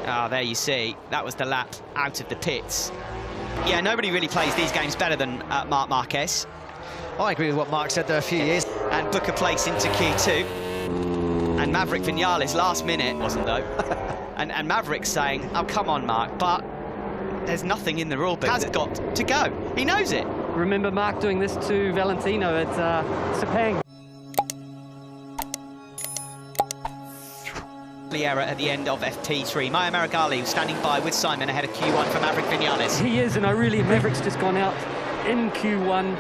Ah, there you see, that was the lap out of the pits. Yeah, nobody really plays these games better than Marc Marquez. I agree with what Mark said there a few years. And book a place into Q2. And Maverick Vinales last minute, wasn't though. and Maverick's saying, oh, come on, Mark, but there's nothing in the rule book. Has got to go. He knows it. Remember Mark doing this to Valentino at Sepang. The error at the end of FP3. Maya Marigali was standing by with Simon ahead of Q1 for Maverick Vinales. He is, and Maverick's just gone out in Q1.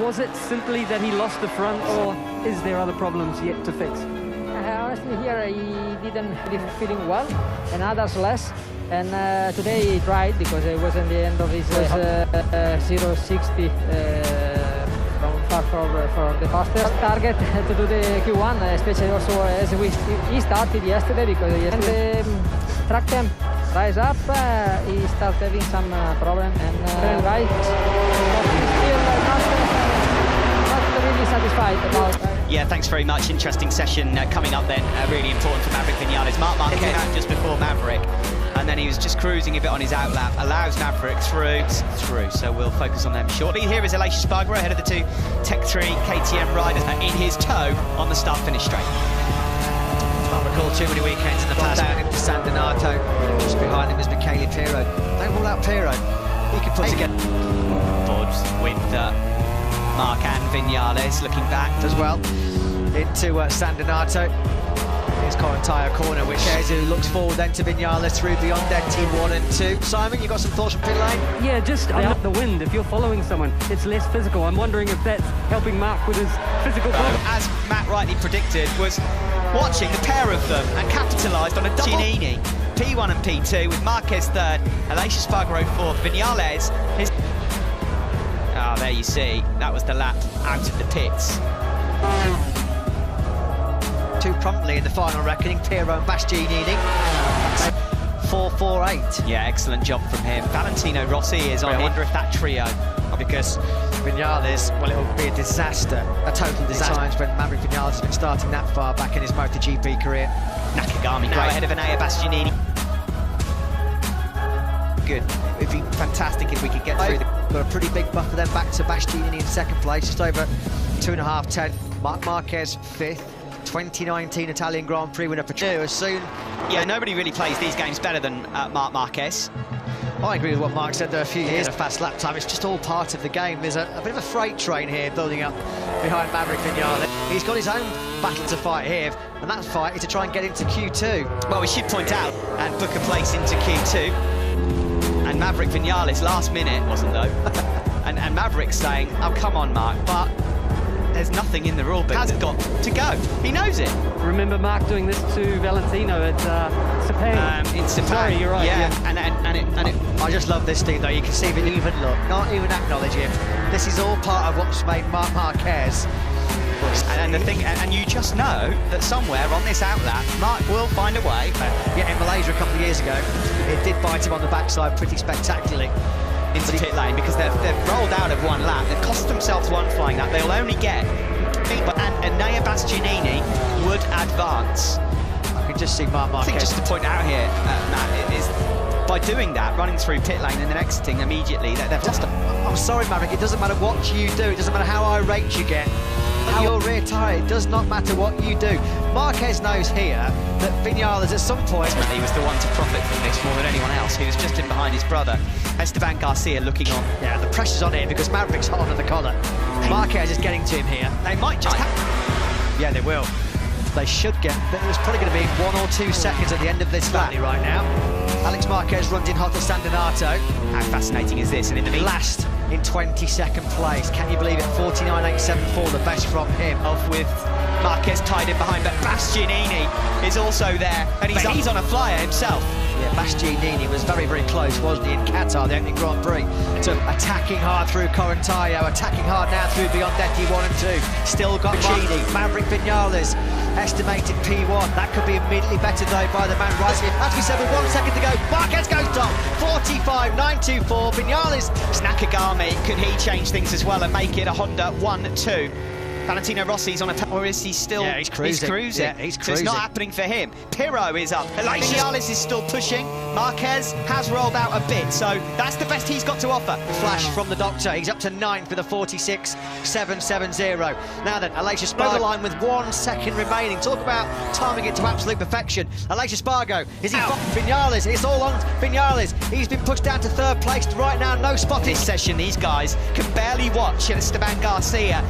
Was it simply that he lost the front, or is there other problems yet to fix? Honestly, here he didn't really feeling well, and others less. And today he tried because it wasn't the end of his 0.60 from far for the fastest target to do the Q1, especially also as he started yesterday, because yesterday the track temp rise up, he started having some problem, and guys still not really satisfied about. Yeah, thanks very much. Interesting session coming up then. Really important for Maverick Vinales. Marc Marquez came out just before Maverick, and then he was just cruising a bit on his outlap. Allows Maverick through. So we'll focus on them shortly. Here is Aleix Espargaro ahead of the two Tech 3 KTM riders in his tow on the start-finish straight. Can't recall too many weekends in the past. Down into San Donato. Just behind him is Michele Pirro. Don't rule out Pirro. He can put together. Boards with Marc and Vinales looking back as well into San Donato. Here's Corintaya corner, which Kezu looks forward then to Vinales through beyond their team 1 and 2. Simon, you got some thoughts from pit lane? Yeah, just out the wind. If you're following someone, it's less physical. I'm wondering if that's helping Mark with his physical problem. As Matt rightly predicted, was watching the pair of them and capitalised on a double. Giannini, P1 and P2, with Marquez third, Aleix Espargaro fourth, Vinales his... Ah, there you see, that was the lap out of the pits. Too promptly in the final reckoning, Pirro and Bastianini. 4.48. Yeah, excellent job from him. Valentino Rossi is on. I wonder if that trio, because Vinales, well, it'll be a disaster, a total disaster. Times when Maverick Vinales has been starting that far back in his MotoGP career. Nakagami now ahead of Enea Bastianini. Good. It'd be fantastic if we could get through the... Got a pretty big buffer then back to Bastianini in second place, just over 2.5 10. Marc Marquez fifth. 2019 Italian Grand Prix winner for as soon. Yeah, nobody really plays these games better than Marc Marquez. I agree with what Mark said there a few years. A fast lap time, it's just all part of the game. There's a bit of a freight train here building up behind Maverick Vinales. He's got his own battle to fight here, and that fight is to try and get into Q2. Well, we should point out and book a place into Q2. And Maverick Vinales last minute, wasn't though. and Maverick's saying, oh, come on, Mark, but there's nothing in the rule book. Has got to go. He knows it. Remember Mark doing this to Valentino at Sepang? In Sepang. Sorry, you're right. Yeah, yeah. I just love this thing though. You can see him even look, not even acknowledge him. This is all part of what's made Marc Marquez. And the thing, and you just know that somewhere on this outlap, Mark will find a way. Yeah, in Malaysia a couple of years ago, it did bite him on the backside pretty spectacularly. Into pit lane, because they've rolled out of one lap. They've cost themselves one flying lap. They'll only get... And Enea Bastianini would advance. I can just see Marc Marquez. I think just to point out here, Matt, it is by doing that, running through pit lane and then exiting immediately, they've just... I'm sorry, Maverick, it doesn't matter what you do. It doesn't matter how irate you get. Your rear tyre, it does not matter what you do. Marquez knows here that Vinales at some point... He was the one to profit from this more than anyone else. He was just in behind his brother. Esteban Garcia looking on. Yeah, the pressure's on him because Maverick's hot under the collar. Marquez is getting to him here. They might just have... Yeah, they will. They should get... There's probably going to be 1 or 2 seconds at the end of this lap right now. Alex Marquez runs in hot at San Donato. How fascinating is this? And in the last in 22nd place. Can you believe it? 49.874, the best from him. Off with Marquez tied in behind, but Bastianini is also there, and he's on a flyer himself. Yeah, Bastianini was very, very close, wasn't he, in Qatar, the opening Grand Prix, to attacking hard through Corintaya, attacking hard now through Biondetti 1 and 2. Still got Chini, Maverick Vinales, estimated P1. That could be immediately better, though, by the man right here. As we said, with 1 second to go, Marquez goes top, 45.924. Vinales. Nakagami, could he change things as well and make it a Honda 1-2? Valentino Rossi's on a... Or is he still... Yeah, he's cruising. He's cruising. Yeah, he's So cruising. it's not happening for him. Pirro is up. Vinales is still pushing. Marquez has rolled out a bit, so that's the best he's got to offer. Flash from the doctor. He's up to 9th with a 46.770. Now then, Aleix Espargaro line with 1 second remaining. Talk about timing it to absolute perfection. Aleix Espargaro, is he Vinales? It's all on Vinales. He's been pushed down to 3rd place right now. No spot This session, these guys can barely watch Esteban Garcia.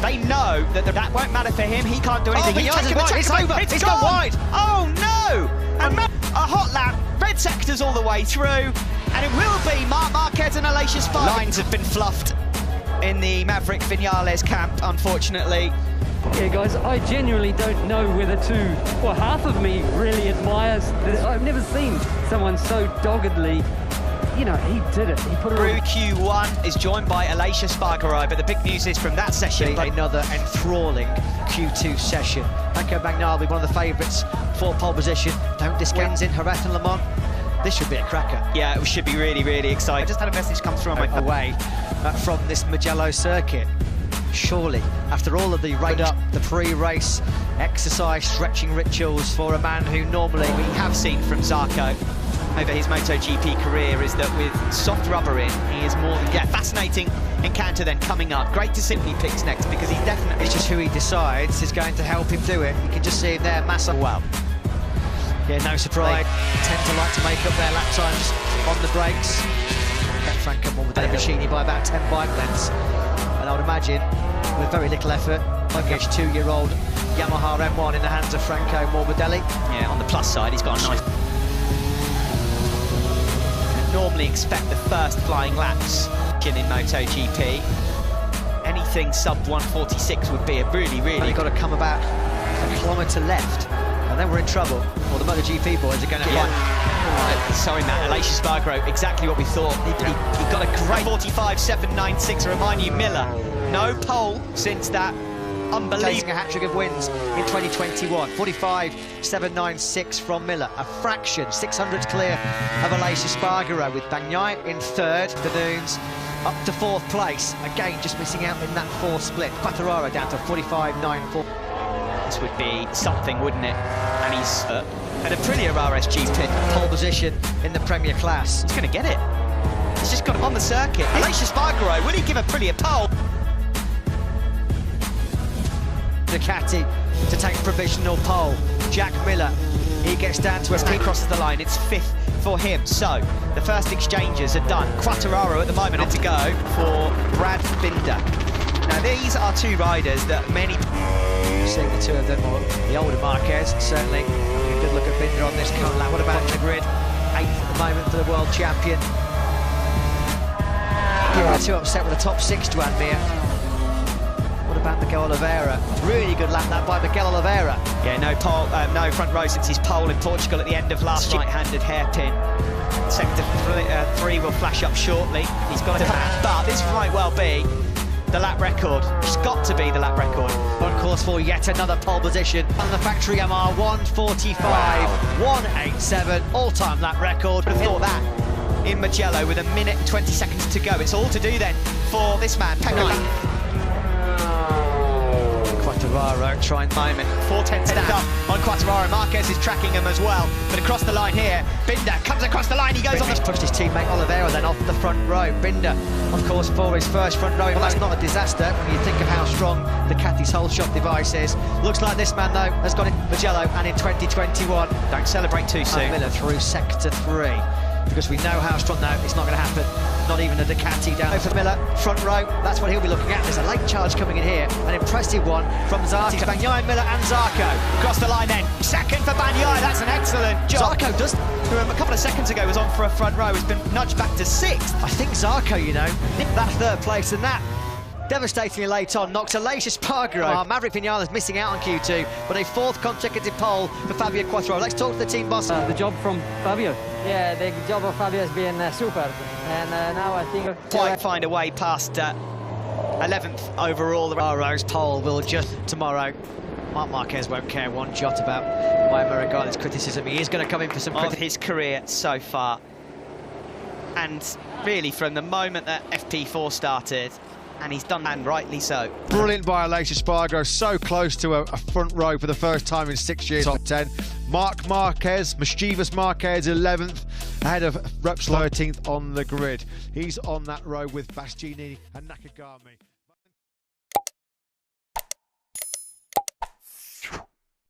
They know that that won't matter for him. He can't do anything. Oh, Vinales is wide. It's over. It's gone wide. Oh no! And a hot lap. Red sectors all the way through, and it will be Marc Marquez and Aleix Espargaro. Lines have been fluffed in the Maverick Vinales camp, unfortunately. Yeah, guys, I genuinely don't know whether to, well, half of me really admires this. I've never seen someone so doggedly, you know, he did it. He put it Through Q1 is joined by Aleix Espargaro, but the big news is from that session. Another enthralling Q2 session. Franco Bagnali, one of the favourites for pole position. Don't discount in Jerez and Le Mans. This should be a cracker. Yeah, it should be really, really exciting. I just had a message come through on my phone. Away from this Mugello circuit. Surely, after all of the the pre-race exercise, stretching rituals for a man who normally we have seen from Zarco over his MotoGP career is that with soft rubber in, he is more than... Yeah, fascinating encounter then coming up. Great to see who he picks next, because he definitely... It's just who he decides is going to help him do it. You can just see him there, Massa. Well, yeah, no surprise. They tend to like to make up their lap times on the brakes. Franco Morbidelli by about 10 bike lengths. And I would imagine, with very little effort, Luggage 2-year-old Yamaha M1 in the hands of Franco Morbidelli. Yeah, on the plus side, he's got a nice... Normally expect the first flying laps in MotoGP. Anything sub 146 would be a really, really... You've got to come about a kilometre left, and then we're in trouble. Well, the MotoGP boys are going to fight. Sorry, Matt, Aleix Espargaro, exactly what we thought. He got a great 45.796, to remind you, Miller. No pole since that. Unbelievable. A hat-trick of wins in 2021. 45.796 from Miller. A fraction, 600s clear of Aleix Espargaro, with Bagnaia in 3rd. The Dunes up to 4th place. Again, just missing out in that 4th split. Quartararo down to 45.94. This would be something, wouldn't it? And he's at a Aprilia RSGP. Pole position in the Premier class. He's going to get it. He's just got him on the circuit. Aleix Espargaro, will he give Aprilia pole? Ducati to take provisional pole. Jack Miller, he gets down to he crosses the line. It's 5th for him. So the first exchanges are done. Quartararo at the moment on to go for Brad Binder. Now these are 2 riders that many... Seeing the 2 of them, or the older Marquez, certainly. A good look at Binder on this current lap. What about the grid? 8th at the moment for the world champion. You're too upset with the top 6 to add, Mia. What about Miguel Oliveira? Really good lap that by Miguel Oliveira. Yeah, no pole, no front row since his pole in Portugal at the end of last year. Right-handed hairpin. Sector 3 will flash up shortly. He's got to pass, but this might well be the lap record. It's got to be the lap record. On course for yet another pole position on the factory Yamaha. 1:45.187 all-time lap record. Would have thought that in Mugello with 1 minute and 20 seconds to go. It's all to do then for this man, Pecco. Quartararo trying moment. 4/10 down on Quartararo. Marquez is tracking him as well, but across the line here, Binder comes across the line. He goes on. He's pushed his teammate Oliveira then off the front row. Binder, of course, for his first front row. Well, that's not a disaster when you think of how strong Ducati's whole shot device is. Looks like this man though has got it in Mugello and in 2021. Don't celebrate too soon. Miller through sector 3. Because we know how strong now, it's not going to happen. Not even a Ducati down for Miller. Front row, that's what he'll be looking at. There's a late charge coming in here. An impressive one from Zarco. Bagnaia, Miller and Zarco. Cross the line then. Second for Bagnaia. That's an excellent job. Zarco does... Who a couple of seconds ago was on for a front row, has been nudged back to 6th. I think Zarco, you know, nipped that 3rd place, and that devastatingly late on knocks Aleix Espargaro. Maverick Vinales missing out on Q2, but a 4th consecutive pole for Fabio Quartararo. Let's talk to the team boss. the job from Fabio. Yeah, the job of Fabio has been super, and now I think... Quite find a way past 11th overall. Quartararo's pole will just tomorrow. Marc Marquez won't care one jot about my Americana's criticism. He is going to come in for some of his career so far. And really, from the moment that FP4 started, and he's done, and rightly so. Brilliant by Aleix Espargaro, so close to a front row for the first time in 6 years. Top 10. Marc Marquez, mischievous Marquez, 11th, ahead of Repsol 13th on the grid. He's on that row with Bastianini and Nakagami.